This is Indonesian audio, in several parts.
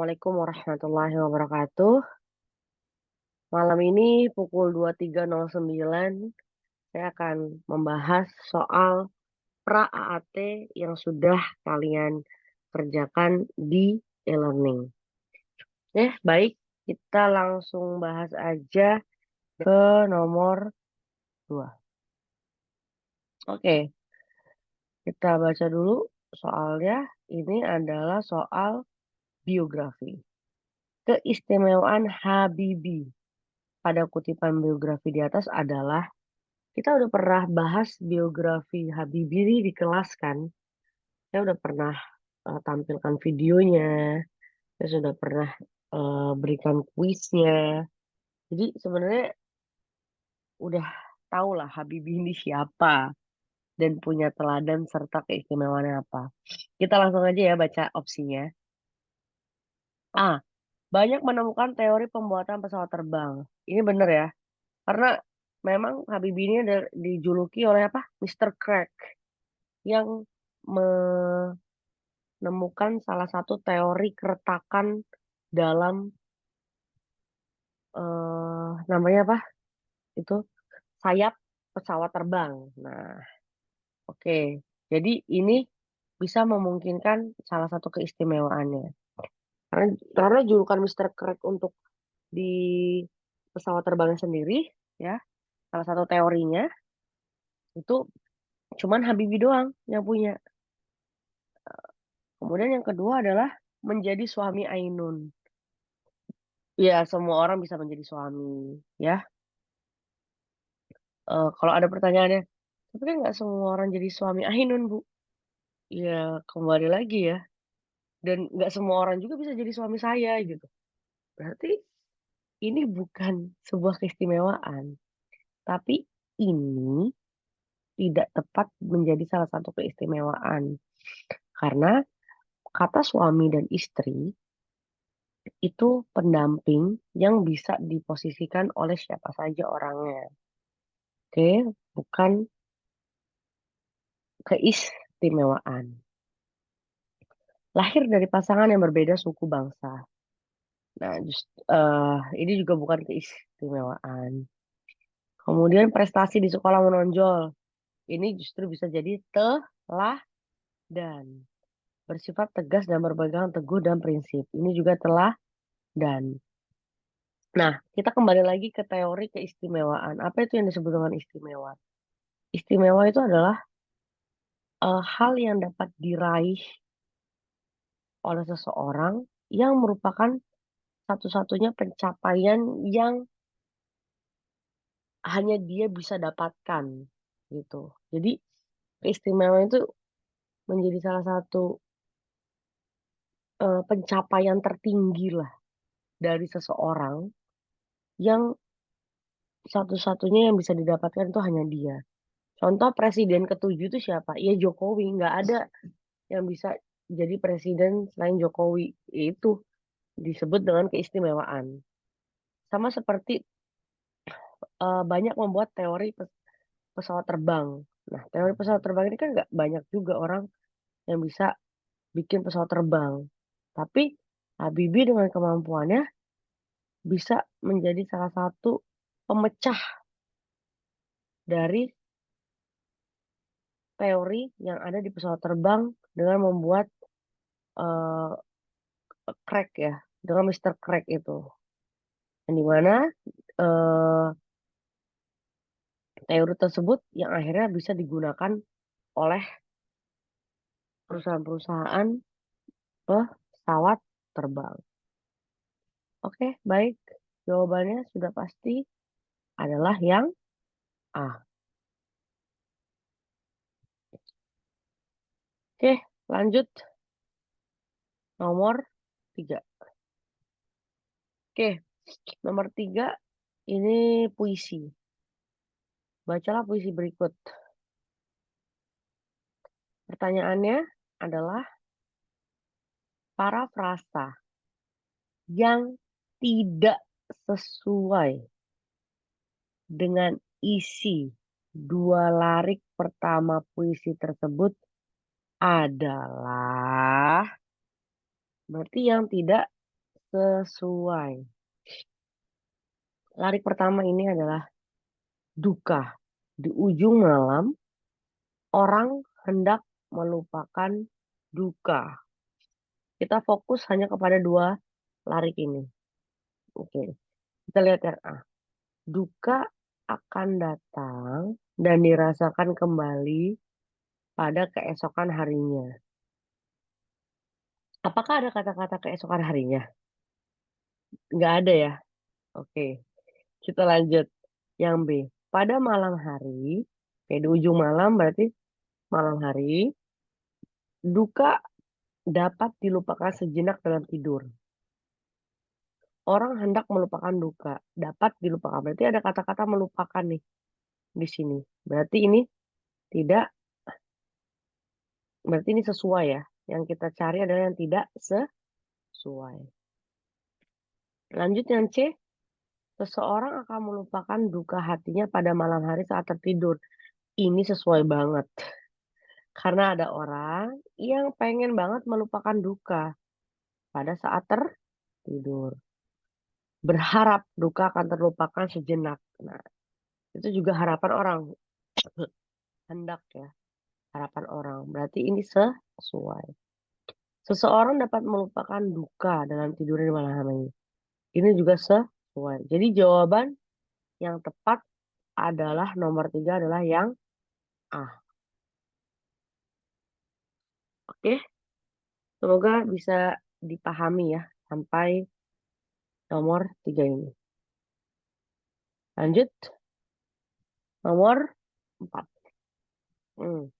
Assalamualaikum warahmatullahi wabarakatuh. Malam ini pukul 23.09 saya akan membahas soal pra-AAT yang sudah kalian kerjakan di e-learning. Baik, kita langsung bahas aja ke nomor 2. Oke, kita baca dulu soalnya. Ini adalah soal biografi. Keistimewaan Habibie pada kutipan biografi di atas adalah, kita udah pernah bahas biografi Habibie di kelas kan. Saya udah pernah tampilkan videonya. Saya sudah pernah berikan kuisnya. Jadi sebenarnya udah tahu lah Habibie ini siapa dan punya teladan serta keistimewaannya apa. Kita langsung aja ya baca opsinya. A. Banyak menemukan teori pembuatan pesawat terbang. Ini benar ya. Karena memang Habibie ini dijuluki oleh apa? Mr. Crack yang menemukan salah satu teori keretakan dalam namanya apa? Itu sayap pesawat terbang. Nah, oke. Jadi ini bisa memungkinkan salah satu keistimewaannya. Karena julukan Mr. Crack untuk di pesawat terbangnya sendiri, ya, salah satu teorinya itu cuman Habibie doang yang punya. Kemudian yang kedua adalah menjadi suami Ainun. Ya, semua orang bisa menjadi suami, ya. Kalau ada pertanyaannya, tapi kan nggak semua orang jadi suami Ainun, Bu. Ya, kembali lagi ya. Dan nggak semua orang juga bisa jadi suami saya, gitu. Berarti ini bukan sebuah keistimewaan. Tapi ini tidak tepat menjadi salah satu keistimewaan. Karena kata suami dan istri itu pendamping yang bisa diposisikan oleh siapa saja orangnya. Oke, bukan keistimewaan. Lahir dari pasangan yang berbeda suku bangsa. Nah, ini juga bukan keistimewaan. Kemudian prestasi di sekolah menonjol. Ini justru bisa jadi teladan. Bersifat tegas dan berpegang teguh dan prinsip. Ini juga teladan. Nah, kita kembali lagi ke teori keistimewaan. Apa itu yang disebut dengan istimewa? Istimewa itu adalah hal yang dapat diraih oleh seseorang yang merupakan satu-satunya pencapaian yang hanya dia bisa dapatkan gitu. Jadi keistimewaan itu menjadi salah satu pencapaian tertinggi lah dari seseorang yang satu-satunya yang bisa didapatkan itu hanya dia. Contoh presiden ketujuh itu siapa? Ya Jokowi. Nggak ada yang bisa jadi presiden selain Jokowi. Itu disebut dengan keistimewaan. Sama seperti banyak membuat teori pesawat terbang. Nah, teori pesawat terbang ini kan nggak banyak juga orang yang bisa bikin pesawat terbang. Tapi Habibie dengan kemampuannya bisa menjadi salah satu pemecah dari teori yang ada di pesawat terbang dengan membuat eh, crack ya, dengan Mr. Crack itu. Yang dimana eh, teori tersebut yang akhirnya bisa digunakan oleh perusahaan-perusahaan pesawat terbang. Oke, baik. Jawabannya sudah pasti adalah yang A. Oke, lanjut nomor 3. Oke, nomor 3 ini puisi. Bacalah puisi berikut. Pertanyaannya adalah parafrasa yang tidak sesuai dengan isi dua larik pertama puisi tersebut adalah, berarti yang tidak sesuai. Larik pertama ini adalah duka. Di ujung malam, orang hendak melupakan duka. Kita fokus hanya kepada dua larik ini. Oke, kita lihat yang A. Duka akan datang dan dirasakan kembali pada keesokan harinya. Apakah ada kata-kata keesokan harinya? Nggak ada ya? Oke, kita lanjut. Yang B. Pada malam hari, oke, di ujung malam berarti malam hari, duka dapat dilupakan sejenak dalam tidur. Orang hendak melupakan duka, dapat dilupakan. Berarti ada kata-kata melupakan nih di sini. Berarti ini tidak, berarti ini sesuai ya. Yang kita cari adalah yang tidak sesuai. Lanjut yang C, seseorang akan melupakan duka hatinya pada malam hari saat tertidur. Ini sesuai banget. Karena ada orang yang pengen banget melupakan duka pada saat tertidur. Berharap duka akan terlupakan sejenak. Nah, itu juga harapan orang. Hendak ya, harapan orang. Berarti ini sesuai. Seseorang dapat melupakan duka dalam tidur di malam hari. Ini juga sesuai. Jadi jawaban yang tepat adalah nomor 3 adalah yang A. Oke, semoga bisa dipahami ya sampai nomor 3 ini. Lanjut, nomor 4. Hmm.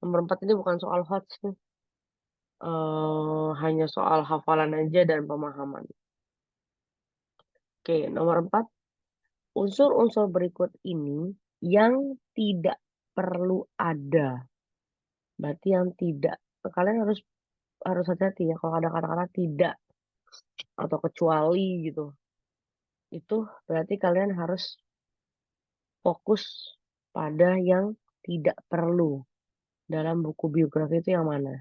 Nomor 4 ini bukan soal hots nih. Hanya soal hafalan aja dan pemahaman. Oke, nomor 4. Unsur-unsur berikut ini yang tidak perlu ada. Berarti yang tidak. Kalian harus harus hati-hati ya kalau ada kata-kata tidak atau kecuali gitu. Itu berarti kalian harus fokus pada yang tidak perlu dalam buku biografi itu yang mana.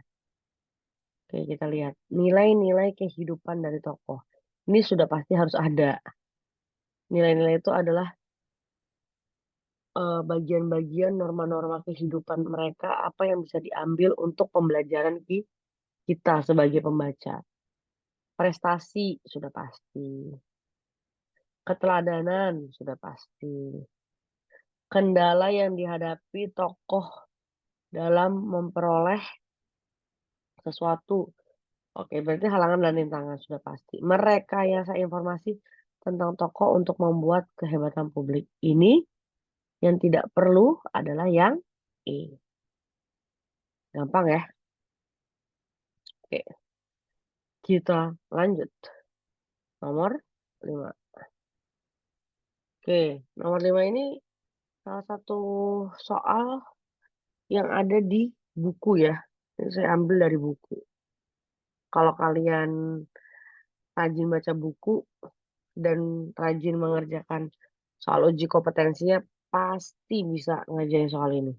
Oke, kita lihat. Nilai-nilai kehidupan dari tokoh. Ini sudah pasti harus ada. Nilai-nilai itu adalah bagian-bagian norma-norma kehidupan mereka, apa yang bisa diambil untuk pembelajaran kita sebagai pembaca. Prestasi sudah pasti. Keteladanan sudah pasti. Kendala yang dihadapi tokoh dalam memperoleh sesuatu. Oke, berarti halangan dan rintangan sudah pasti. Merekayasa informasi tentang tokoh untuk membuat kehebatan publik. Ini yang tidak perlu adalah yang E. Gampang ya? Oke, kita lanjut. Nomor 5. Oke, nomor 5 ini salah satu soal yang ada di buku ya. Ini saya ambil dari buku. Kalau kalian rajin baca buku dan rajin mengerjakan soal uji kompetensinya, pasti bisa ngajarin soal ini.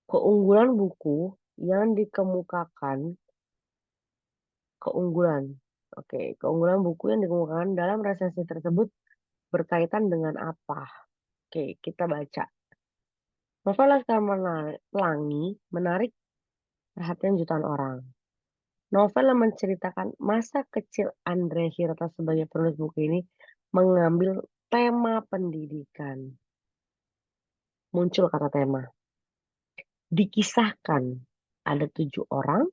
Keunggulan buku yang dikemukakan, keunggulan. Oke, keunggulan buku yang dikemukakan dalam resensi tersebut berkaitan dengan apa? Oke, kita baca. Novel Laskar Pelangi menarik perhatian jutaan orang. Novel yang menceritakan masa kecil Andre Hirata sebagai penulis buku ini mengambil tema pendidikan. Muncul kata tema. Dikisahkan ada 7 orang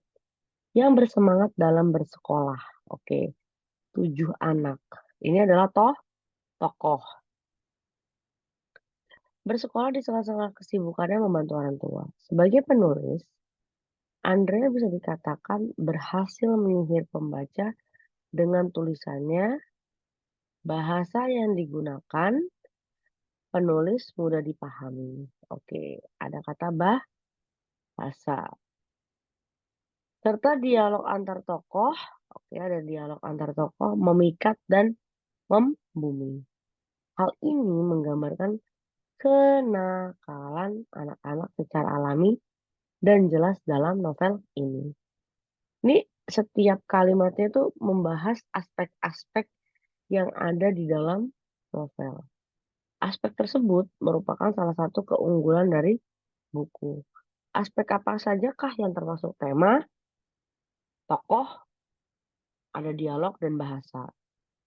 yang bersemangat dalam bersekolah. Oke, 7 anak. Ini adalah tokoh. Bersekolah di sela-sela kesibukannya membantu orang tua. Sebagai penulis, Andrea bisa dikatakan berhasil menyihir pembaca dengan tulisannya, bahasa yang digunakan, penulis mudah dipahami. Oke, ada kata bahasa. Serta dialog antar tokoh, oke ada dialog antar tokoh, memikat dan membumi. Hal ini menggambarkan kenakalan anak-anak secara alami dan jelas dalam novel ini. Ini setiap kalimatnya itu membahas aspek-aspek yang ada di dalam novel. Aspek tersebut merupakan salah satu keunggulan dari buku. Aspek apa sajakah yang termasuk tema, tokoh, ada dialog, dan bahasa?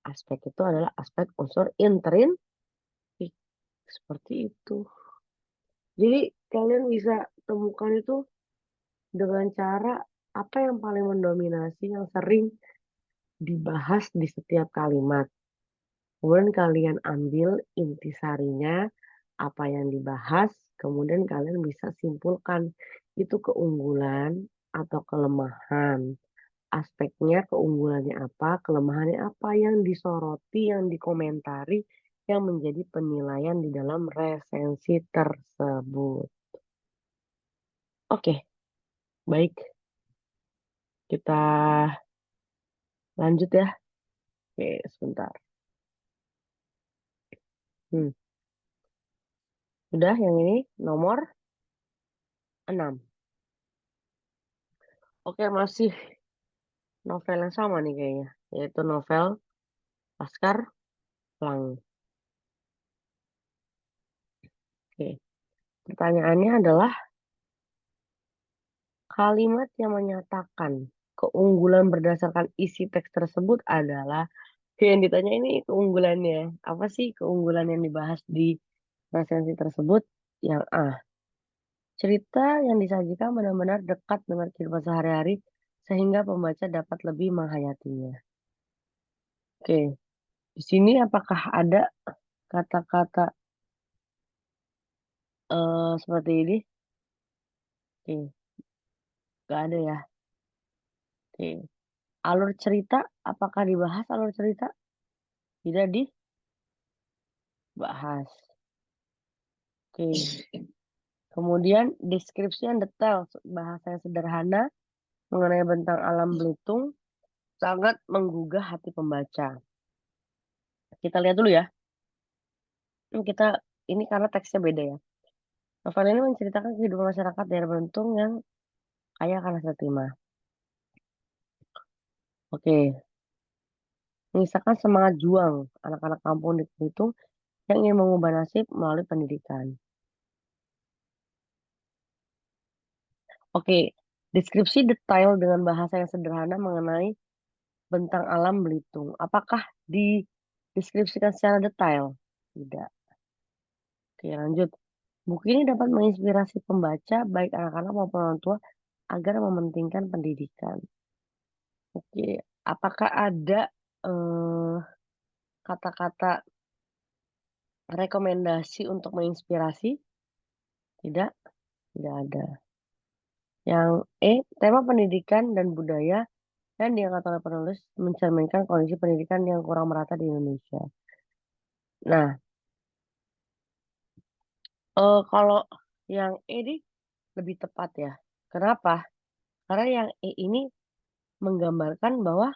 Aspek itu adalah aspek unsur intrinsik. Seperti itu. Jadi kalian bisa temukan itu dengan cara apa yang paling mendominasi, yang sering dibahas di setiap kalimat. Kemudian kalian ambil intisarinya, apa yang dibahas, kemudian kalian bisa simpulkan itu keunggulan atau kelemahan. Aspeknya, keunggulannya apa, kelemahannya apa yang disoroti, yang dikomentari, yang menjadi penilaian di dalam resensi tersebut. Oke, baik. Kita lanjut ya. Oke, sebentar. Hmm, udah yang ini nomor 6. Oke, masih novel yang sama nih kayaknya, yaitu novel Laskar Pelangi. Oke, pertanyaannya adalah kalimat yang menyatakan keunggulan berdasarkan isi teks tersebut adalah yang ditanya ini keunggulannya. Apa sih keunggulan yang dibahas di resensi tersebut? Yang A, cerita yang disajikan benar-benar dekat dengan kehidupan sehari-hari sehingga pembaca dapat lebih menghayatinya. Oke, di sini apakah ada kata-kata seperti ini? Oke, nggak ada ya. Oke, alur cerita, apakah dibahas alur cerita? Tidak dibahas. Oke, kemudian deskripsi yang detail, bahasa yang sederhana mengenai bentang alam Belitung sangat menggugah hati pembaca. Kita lihat dulu ya. Ini karena teksnya beda ya. Novel ini menceritakan kehidupan masyarakat daerah Belitung yang kaya akan hasil timah. Oke, mengisahkan semangat juang anak-anak kampung di Belitung yang ingin mengubah nasib melalui pendidikan. Oke, deskripsi detail dengan bahasa yang sederhana mengenai bentang alam Belitung. Apakah dideskripsikan secara detail? Tidak. Oke, lanjut. Buku ini dapat menginspirasi pembaca, baik anak-anak maupun orang tua, agar mementingkan pendidikan. Oke, apakah ada eh, kata-kata rekomendasi untuk menginspirasi? Tidak, tidak ada. Yang E, tema pendidikan dan budaya yang diangkat oleh penulis mencerminkan kondisi pendidikan yang kurang merata di Indonesia. Nah, kalau yang E ini lebih tepat ya. Kenapa? Karena yang E ini menggambarkan bahwa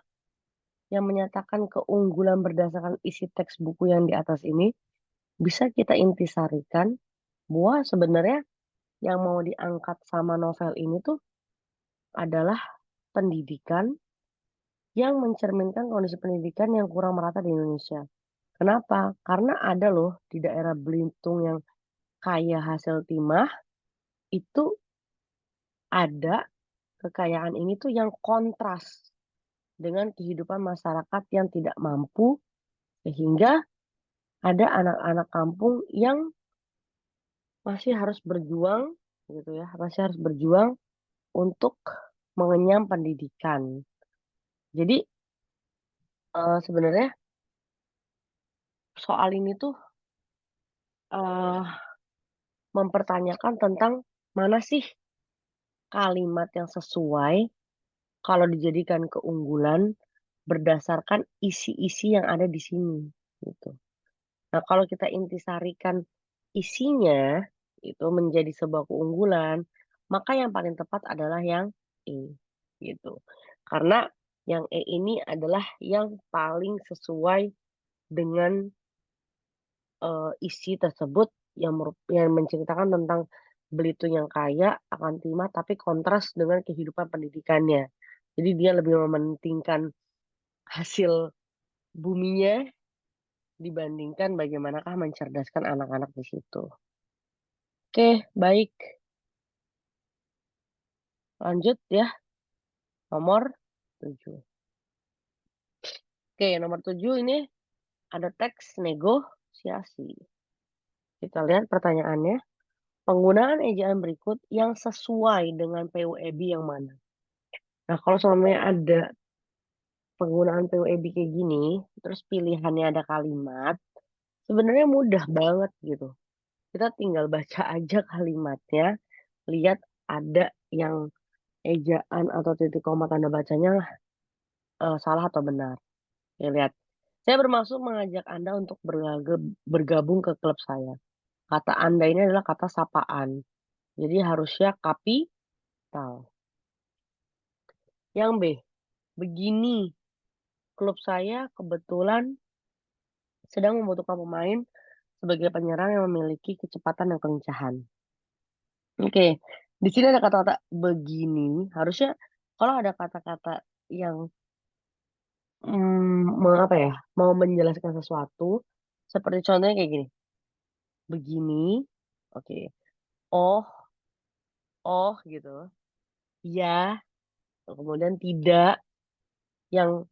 yang menyatakan keunggulan berdasarkan isi teks buku yang di atas ini bisa kita intisarikan bahwa sebenarnya yang mau diangkat sama novel ini tuh adalah pendidikan yang mencerminkan kondisi pendidikan yang kurang merata di Indonesia. Kenapa? Karena ada loh di daerah Belitung yang kaya hasil timah itu ada kekayaan ini tuh yang kontras dengan kehidupan masyarakat yang tidak mampu sehingga ada anak-anak kampung yang masih harus berjuang gitu ya, masih harus berjuang untuk mengenyam pendidikan. Jadi sebenarnya soal ini tuh eh, mempertanyakan tentang mana sih kalimat yang sesuai kalau dijadikan keunggulan berdasarkan isi-isi yang ada di sini gitu. Nah, kalau kita intisarikan isinya itu menjadi sebuah keunggulan, maka yang paling tepat adalah yang E gitu. Karena yang E ini adalah yang paling sesuai dengan isi tersebut yang menceritakan tentang Belitung yang kaya akan timah tapi kontras dengan kehidupan pendidikannya. Jadi dia lebih mementingkan hasil buminya dibandingkan bagaimanakah mencerdaskan anak-anak di situ. Oke, baik. Lanjut ya, nomor 7. Oke, nomor 7 ini ada teks negosiasi. Kita lihat pertanyaannya. Penggunaan ejaan berikut yang sesuai dengan PUEB yang mana? Nah, kalau semuanya ada penggunaan PUEB kayak gini, terus pilihannya ada kalimat, sebenarnya mudah banget gitu. Kita tinggal baca aja kalimatnya, lihat ada yang ejaan atau titik koma tanda bacanya salah atau benar. Ya, lihat. Saya bermaksud mengajak Anda untuk bergabung ke klub saya. Kata Anda ini adalah kata sapaan. Jadi harusnya kapital. Yang B, begini. Klub saya kebetulan sedang membutuhkan pemain sebagai penyerang yang memiliki kecepatan dan kelincahan. Oke, di sini ada kata-kata begini. Harusnya kalau ada kata-kata yang apa ya, mau menjelaskan sesuatu, seperti contohnya kayak gini. Begini, oke. Oh, oh gitu. Ya, kemudian tidak, yang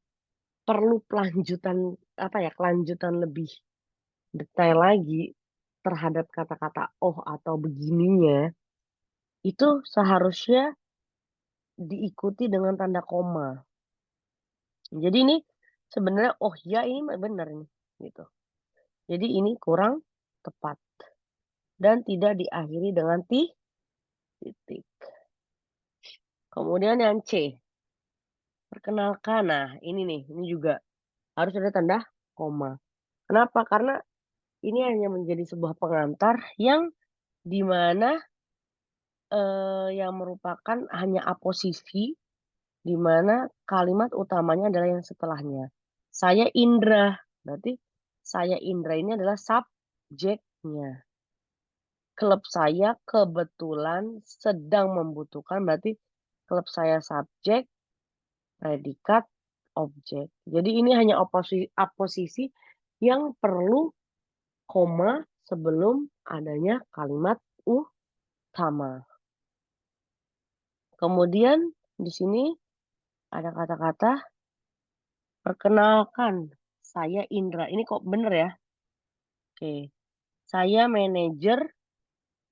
perlu kelanjutan apa ya, kelanjutan lebih detail lagi terhadap kata-kata oh atau begininya, itu seharusnya diikuti dengan tanda koma. Jadi ini sebenarnya oh ya ini benar ini gitu. Jadi ini kurang tepat dan tidak diakhiri dengan titik. Kemudian yang C, perkenalkan. Nah, ini nih, ini juga harus ada tanda koma. Kenapa? Karena ini hanya menjadi sebuah pengantar yang dimana yang merupakan hanya aposisi, di mana kalimat utamanya adalah yang setelahnya. Saya Indra, berarti saya Indra ini adalah subjeknya. Klub saya kebetulan sedang membutuhkan, berarti klub saya subjek, predikat, objek. Jadi ini hanya aposisi yang perlu koma sebelum adanya kalimat utama. Kemudian di sini ada kata-kata perkenalkan saya Indra. Ini kok bener ya? Oke. Saya manajer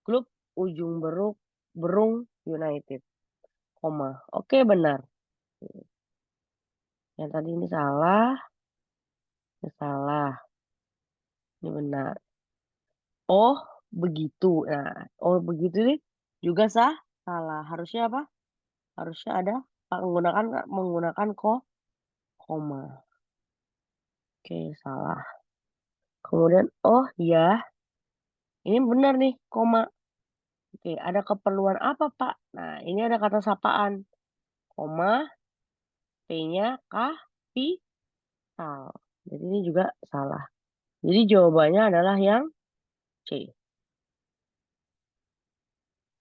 klub Ujung Berung United. Koma. Oke, benar. Yang tadi ini salah, ini salah, ini benar. Oh, begitu. Nah, oh begitu nih juga salah. Harusnya apa? Harusnya ada menggunakan koma. Oke, salah. Kemudian oh ya, ini benar nih koma. Oke, ada keperluan apa, Pak? Nah, ini ada kata sapaan. Koma, P-nya kapital. Jadi ini juga salah. Jadi jawabannya adalah yang C.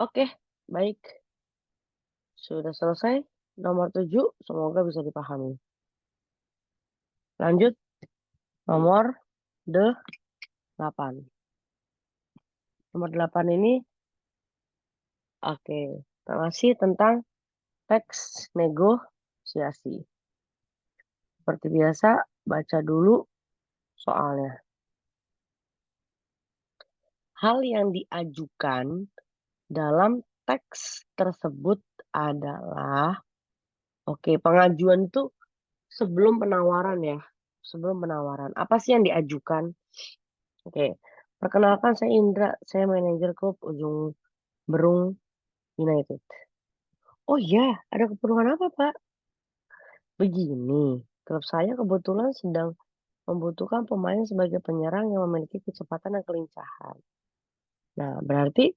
Oke, baik. Sudah selesai. Nomor 7, semoga bisa dipahami. Lanjut, nomor 8. Nomor 8 ini, oke, masih tentang teks negosiasi. Seperti biasa, baca dulu soalnya. Hal yang diajukan dalam teks tersebut adalah, oke, pengajuan itu sebelum penawaran ya. Sebelum penawaran. Apa sih yang diajukan? Oke, perkenalkan saya Indra, saya manajer klub Ujung Berung United. Oh iya, ada keperluan apa Pak? Begini, klub saya kebetulan sedang membutuhkan pemain sebagai penyerang yang memiliki kecepatan dan kelincahan. Nah, berarti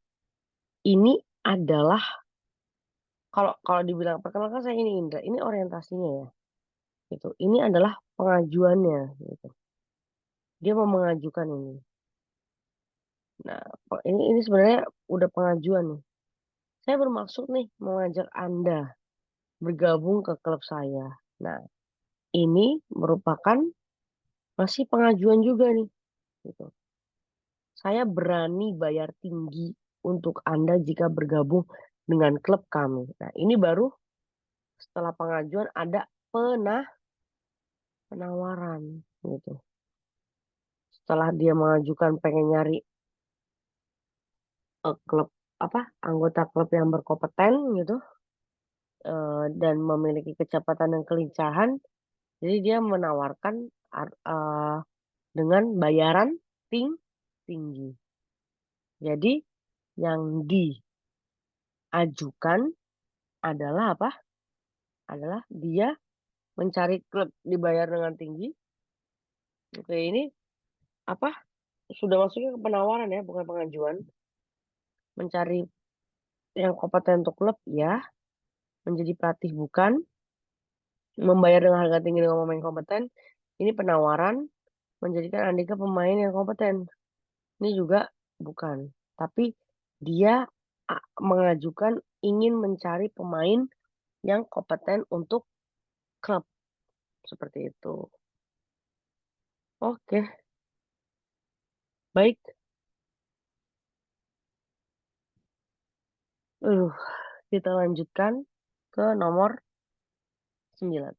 ini adalah kalau kalau dibilang perkenalkan saya ini Indra, ini orientasinya ya. Gitu. Ini adalah pengajuannya gitu. Dia mau mengajukan ini. Nah, ini sebenarnya udah pengajuan nih. Saya bermaksud nih mengajak Anda bergabung ke klub saya. Nah, ini merupakan masih pengajuan juga nih, gitu. Saya berani bayar tinggi untuk Anda jika bergabung dengan klub kami. Nah, ini baru setelah pengajuan ada penawaran, gitu. Setelah dia mengajukan pengen nyari klub apa anggota klub yang berkompeten gitu dan memiliki kecepatan dan kelincahan, jadi dia menawarkan eh, dengan bayaran tinggi. Jadi yang diajukan adalah apa? Adalah dia mencari klub dibayar dengan tinggi. Oke, ini apa? Sudah masuknya ke penawaran ya, bukan pengajuan. Mencari yang kompeten untuk klub ya, menjadi pelatih bukan, membayar dengan harga tinggi dengan pemain kompeten. Ini penawaran menjadikan Andika pemain yang kompeten. Ini juga bukan. Tapi dia mengajukan ingin mencari pemain yang kompeten untuk klub. Seperti itu. Oke, baik. Uh, kita lanjutkan ke nomor 9.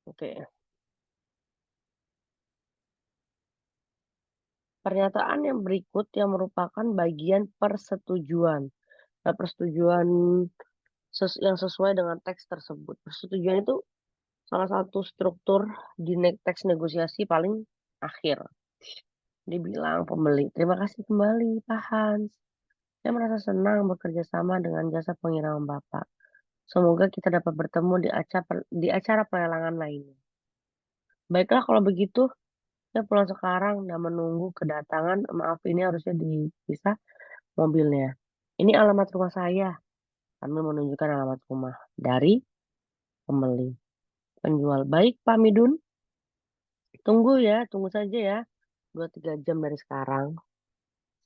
Oke. Pernyataan yang berikut yang merupakan bagian persetujuan. Nah, persetujuan yang sesuai dengan teks tersebut. Persetujuan itu salah satu struktur di teks negosiasi paling akhir. Dibilang pembeli, terima kasih kembali Pak Hans. Saya merasa senang bekerja sama dengan jasa pengiriman Bapak. Semoga kita dapat bertemu di acara pelelangan lainnya. Baiklah kalau begitu, saya pulang sekarang dan menunggu kedatangan. Maaf, ini harusnya dipisah mobilnya. Ini alamat rumah saya. Kami menunjukkan alamat rumah dari pembeli. Penjual. Baik Pak Midun, tunggu saja ya. 2-3 jam dari sekarang.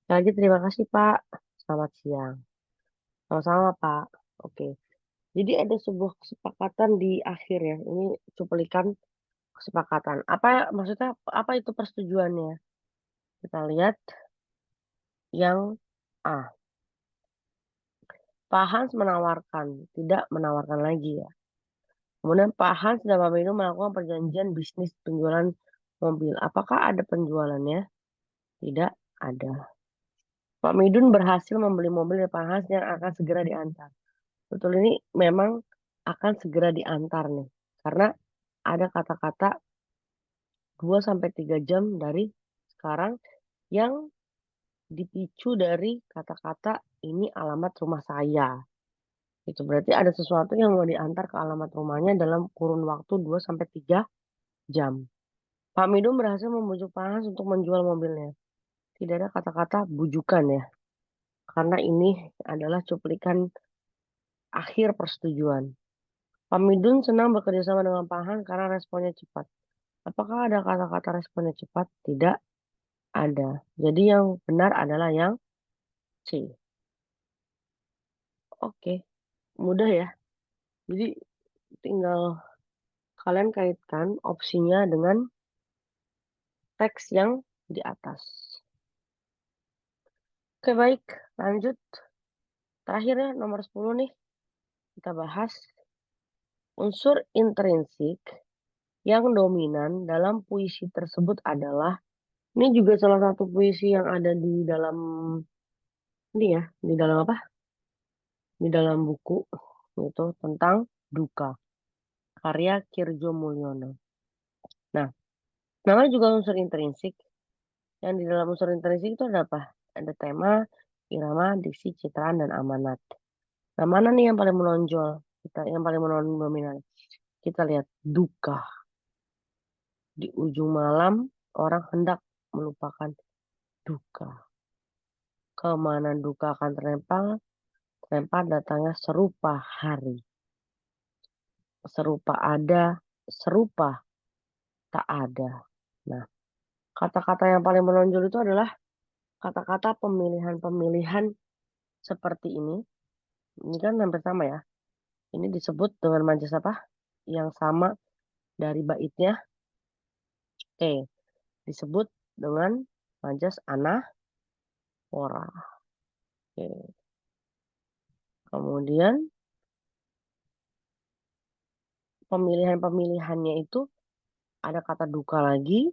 Sekali lagi terima kasih Pak. Selamat siang. Sama-sama Pak. Oke. Jadi ada sebuah kesepakatan di akhir ya. Ini cuplikan kesepakatan. Maksudnya apa itu persetujuannya? Kita lihat yang A. Pak Hans menawarkan, tidak menawarkan lagi ya. Kemudian Pak Hans dan Pak Mino melakukan perjanjian bisnis penjualan mobil. Apakah ada penjualannya? Tidak ada. Pak Midun berhasil membeli mobil dari Pak Hans yang akan segera diantar. Betul, ini memang akan segera diantar nih. Karena ada kata-kata 2-3 jam dari sekarang yang dipicu dari kata-kata ini alamat rumah saya. Itu berarti ada sesuatu yang mau diantar ke alamat rumahnya dalam kurun waktu 2-3 jam. Pak Midun berhasil membujuk Pak Hans untuk menjual mobilnya. Tidak ada kata-kata bujukan ya. Karena ini adalah cuplikan akhir persetujuan. Pak Midun senang bekerja sama dengan Pak Han karena responnya cepat. Apakah ada kata-kata responnya cepat? Tidak ada. Jadi yang benar adalah yang C. Oke, mudah ya. Jadi tinggal kalian kaitkan opsinya dengan teks yang di atas. Oke, baik. Lanjut. Terakhir ya, nomor 10 nih. Kita bahas unsur intrinsik yang dominan dalam puisi tersebut adalah, ini juga salah satu puisi yang ada di dalam ini ya, di dalam apa? Di dalam buku itu tentang duka karya Kirjo Mulyono. Nah, namanya juga unsur intrinsik. Yang di dalam unsur intrinsik itu ada apa? Ada tema, irama, diksi, citraan, dan amanat. Nah, mana nih yang paling menonjol? Yang paling mendominan. Kita lihat duka. Di ujung malam, orang hendak melupakan duka. Kemana duka akan terlempar datangnya serupa hari. Serupa ada, serupa tak ada. Nah, kata-kata yang paling menonjol itu adalah kata-kata pemilihan-pemilihan seperti ini. Ini kan hampir sama ya. Ini disebut dengan majas apa? Yang sama dari baitnya. Oke, disebut dengan majas anafora. Oke. Kemudian pemilihan-pemilihannya itu ada kata duka lagi,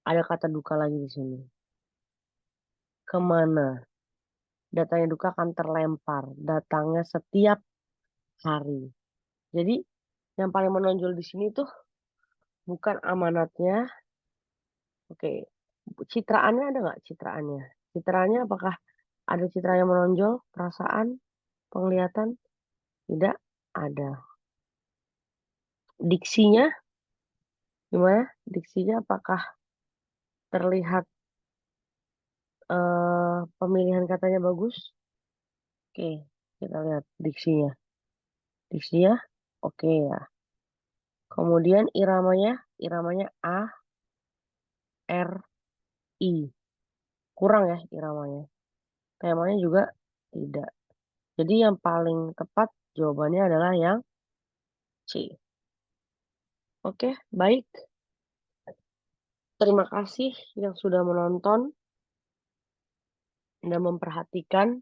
ada kata duka lagi di sini. Kemana? Datangnya duka akan terlempar. Datangnya setiap hari. Jadi yang paling menonjol di sini tuh bukan amanatnya. Oke, citraannya ada nggak citraannya? Citraannya apakah ada citra yang menonjol? Perasaan, penglihatan? Tidak ada. Diksinya gimana? Diksinya apakah terlihat pemilihan katanya bagus? Oke, kita lihat diksinya. Diksinya oke ya. Kemudian iramanya A, R, I. Kurang ya iramanya. Temanya juga tidak. Jadi yang paling tepat jawabannya adalah yang C. Oke, baik. Terima kasih yang sudah menonton dan memperhatikan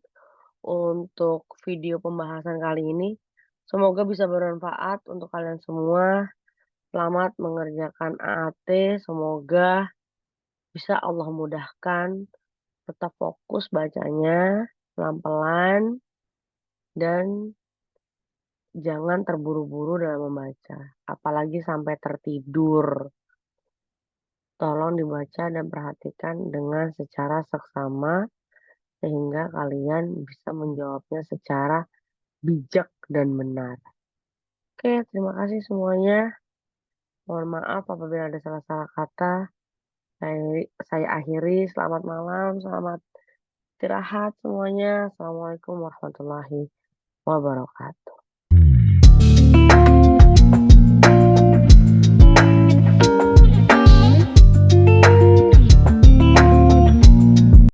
untuk video pembahasan kali ini. Semoga bisa bermanfaat untuk kalian semua. Selamat mengerjakan AAT. Semoga bisa Allah mudahkan. Tetap fokus bacanya pelan-pelan dan jangan terburu-buru dalam membaca. Apalagi sampai tertidur. Tolong dibaca dan perhatikan dengan secara seksama sehingga kalian bisa menjawabnya secara bijak dan benar. Oke, terima kasih semuanya. Mohon maaf apabila ada salah-salah kata. Saya akhiri. Selamat malam, selamat istirahat semuanya. Assalamualaikum warahmatullahi wabarakatuh.